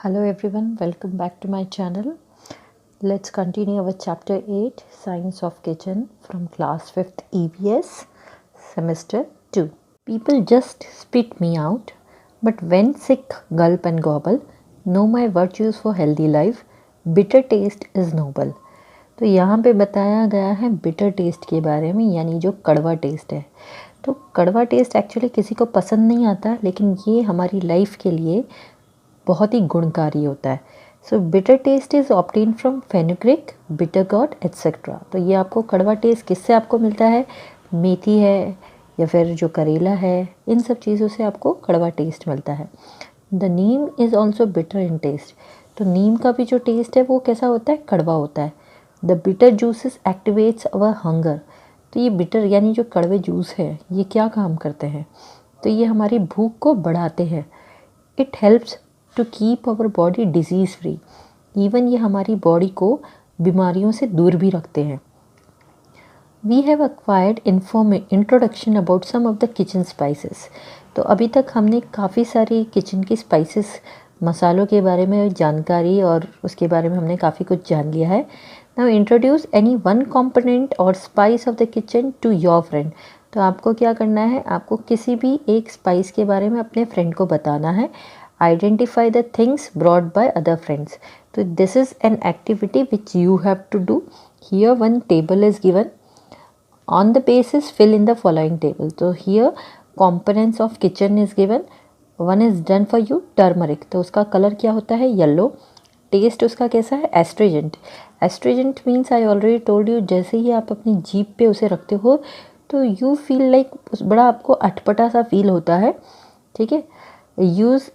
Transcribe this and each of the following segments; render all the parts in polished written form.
Hello everyone, welcome back to my channel. Let's continue our chapter 8 Science of Kitchen from class 5th EVS semester 2. People just spit me out, but when sick gulp and gobble, know my virtues for healthy life, bitter taste is noble. तो यहाँ पे बताया गया है bitter taste के बारे में, यानी जो कड़वा टेस्ट है। तो कड़वा टेस्ट एक्चुअली किसी को पसंद नहीं आता, लेकिन ये हमारी लाइफ के लिए बहुत ही गुणकारी होता है। So bitter taste is obtain from fenugreek, bitter gourd etcetera. तो ये आपको कड़वा टेस्ट किससे आपको मिलता है? मेथी है या फिर जो करेला है, इन सब चीज़ों से आपको कड़वा टेस्ट मिलता है। The neem is also bitter in taste. तो नीम का भी जो टेस्ट है वो कैसा होता है? कड़वा होता है। The bitter juices activates our hunger. तो ये बिटर यानी जो कड़वे जूस है ये क्या काम करते हैं? तो ये हमारी भूख को बढ़ाते हैं। It helps to keep our body disease free. Even ये हमारी बॉडी को बीमारियों से दूर भी रखते हैं। We have acquired introduction about some of the kitchen spices. तो अभी तक हमने काफ़ी सारी किचन की स्पाइसेस, मसालों के बारे में जानकारी और उसके बारे में हमने काफ़ी कुछ जान लिया है। Now introduce any one component और spice of the kitchen to your friend. तो आपको क्या करना है? आपको किसी भी एक स्पाइस के बारे में अपने फ्रेंड को बताना है। Identify the things brought by other friends. So this is an activity which you have to do. Here one table is given. On the basis fill in the following table. So here components of kitchen is given. One is done for you, turmeric. तो उसका colour क्या होता है? Yellow. Test उसका कैसा है? Astringent. Astringent means I already told you, जैसे ही आप अपनी जीभ पे उसे रखते हो तो यू फील लाइक बड़ा आपको अटपटा सा फील होता है। ठीक है। Use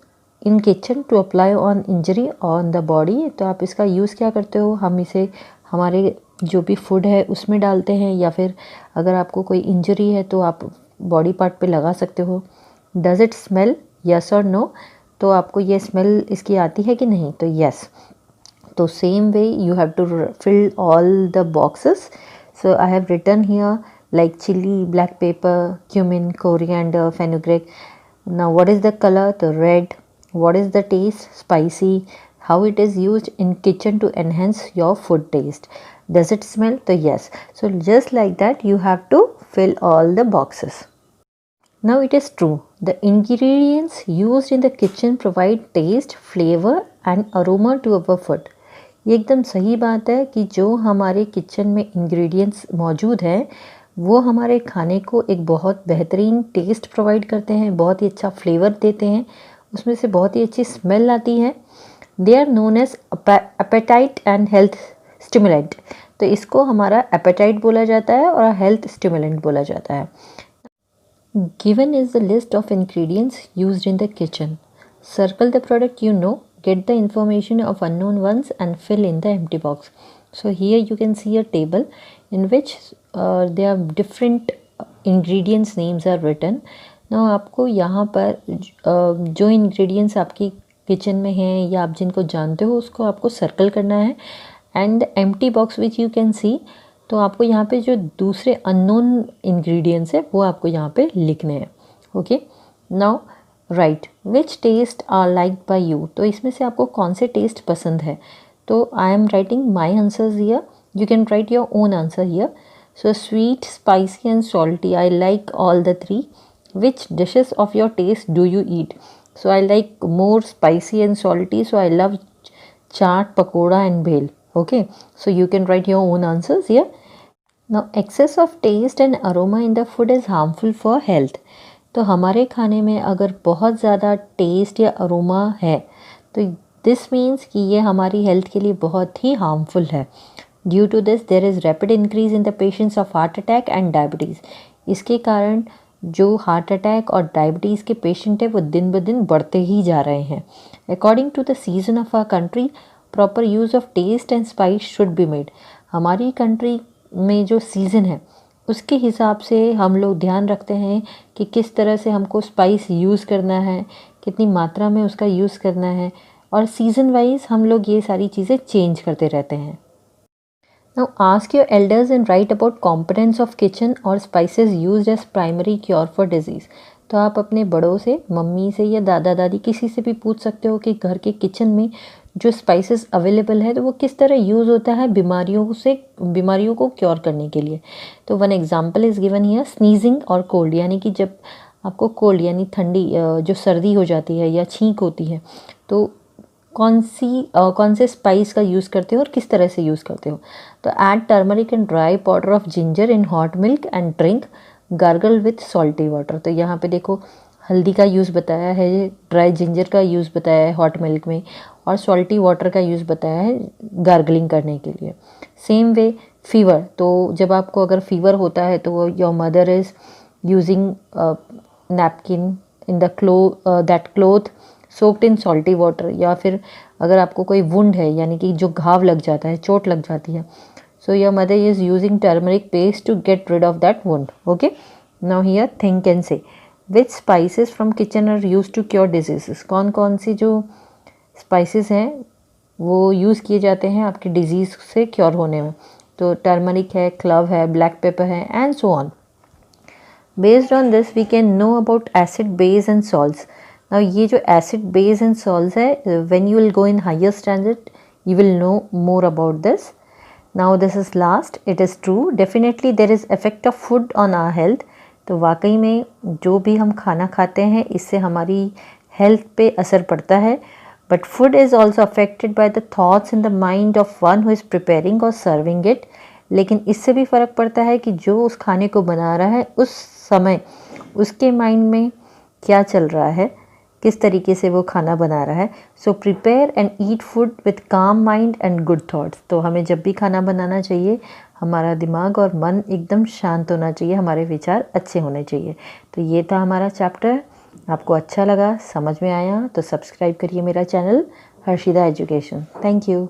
in kitchen to apply on injury on the body. तो आप इसका यूज़ क्या करते हो? हम इसे हमारे जो भी फूड है उसमें डालते हैं, या फिर अगर आपको कोई इंजरी है तो आप बॉडी पार्ट पे लगा सकते हो। Does it smell? यस और नो। तो आपको ये स्मेल इसकी आती है कि नहीं? तो यस। तो same way you have to fill all the boxes. So I have written here like chilli, black pepper, cumin, coriander, fenugreek. Now what is the color? The red. What is the taste? Spicy. How it is used in kitchen to enhance your food taste? Does it smell? So yes. So just like that you have to fill all the boxes. Now it is true. The ingredients used in the kitchen provide taste, flavor and aroma to our food. ये एकदम सही बात है कि जो हमारे kitchen में ingredients मौजूद हैं वो हमारे खाने को एक बहुत बेहतरीन टेस्ट प्रोवाइड करते हैं, बहुत ही अच्छा फ्लेवर देते हैं, उसमें से बहुत ही अच्छी स्मेल आती है। They are known as appetite and health stimulant. तो इसको हमारा एपेटाइट बोला जाता है और हेल्थ स्टिमुलेंट बोला जाता है। Given is the list of ingredients used in the kitchen. Circle the product you know, get the information of unknown ones and fill in the empty box. So here you can see a table in which there are different ingredients names are written. Now आपको यहाँ पर जो ingredients आपकी kitchen में हैं या आप जिनको जानते हो उसको आपको सर्कल करना है, and empty box which you can see. तो आपको यहाँ पे जो दूसरे अननोन ingredients है वो आपको यहाँ पे लिखने हैं. Okay, now write which taste are like by you. तो इसमें से आपको कौन से टेस्ट पसंद है? तो I am writing my answers here, you can write your own answer here. So sweet, spicy and salty, I like all the three. Which dishes of your taste do you eat? So I like more spicy and salty, so I love chaat, pakora and bhel. Okay, so you can write your own answers here. Now excess of taste and aroma in the food is harmful for health. तो हमारे खाने में अगर बहुत ज़्यादा test या aroma है तो दिस मीन्स कि ये हमारी हेल्थ के लिए बहुत ही हार्मफुल है. Due to this there is rapid increase in the patients of heart attack and diabetes. इसके कारण जो हार्ट अटैक और डायबिटीज़ के पेशेंट है वो दिन ब दिन बढ़ते ही जा रहे हैं. According to the season of our country, proper use of taste and spice should be made. हमारी कंट्री में जो सीज़न है उसके हिसाब से हम लोग ध्यान रखते हैं कि किस तरह से हमको स्पाइस यूज़ करना है, कितनी मात्रा में उसका यूज़ करना है, और सीज़न वाइज हम लोग ये सारी चीज़ें चेंज करते रहते हैं. Now ask your elders and write about components of kitchen और spices used as primary cure for disease. तो आप अपने बड़ों से, मम्मी से या दादा दादी किसी से भी पूछ सकते हो कि घर के किचन में जो स्पाइसेस अवेलेबल है तो वो किस तरह यूज़ होता है बीमारियों को क्योर करने के लिए। तो one example is given here, sneezing और कोल्ड, यानी कि जब आपको कोल्ड यानी ठंडी जो सर्दी हो जाती है या छींक होती है तो कौन से स्पाइस का यूज़ करते हो और किस तरह से यूज़ करते हो। तो add turmeric and dry powder of ginger in hot milk and drink, gargle with salty water. तो यहाँ पे देखो हल्दी का यूज़ बताया है, ड्राई जिंजर का यूज़ बताया है हॉट मिल्क में, और सॉल्टी वाटर का यूज़ बताया है गार्गलिंग करने के लिए। सेम वे फीवर, तो जब आपको अगर फीवर होता है तो your mother is using napkin in the cloth soaked in salty water, या फिर अगर आपको कोई वुंड है यानी कि जो घाव लग जाता है, चोट लग जाती है, so your mother is using turmeric paste to get rid of that wound. Okay, now here think and say which spices from kitchen are use to cure disease. कौन कौन सी जो स्पाइसेस हैं वो यूज़ किए जाते हैं आपके डिजीज़ से क्योर होने में। तो टर्मरिक है, क्लव है, ब्लैक पेपर है, and so on. Based on this we can know about acid, base and salts. Now ये जो एसिड, बेस एंड सॉल्ट्स है, when you will go in higher standard you will know more about this. Now this is last, it is true definitely there is effect of food on our health. तो वाकई में जो भी हम खाना खाते हैं इससे हमारी हेल्थ पे असर पड़ता है, but food is also affected by the thoughts in the mind of one who is preparing और सर्विंग इट। लेकिन इससे भी फ़र्क पड़ता है कि जो उस खाने को बना रहा है उस समय उसके माइंड में क्या चल रहा है, किस तरीके से वो खाना बना रहा है। So prepare and eat food with काम माइंड एंड गुड थॉट्स। तो हमें जब भी खाना बनाना चाहिए हमारा दिमाग और मन एकदम शांत होना चाहिए, हमारे विचार अच्छे होने चाहिए। तो ये था हमारा चैप्टर। आपको अच्छा लगा, समझ में आया तो सब्सक्राइब करिए मेरा channel Harshida education. Thank you.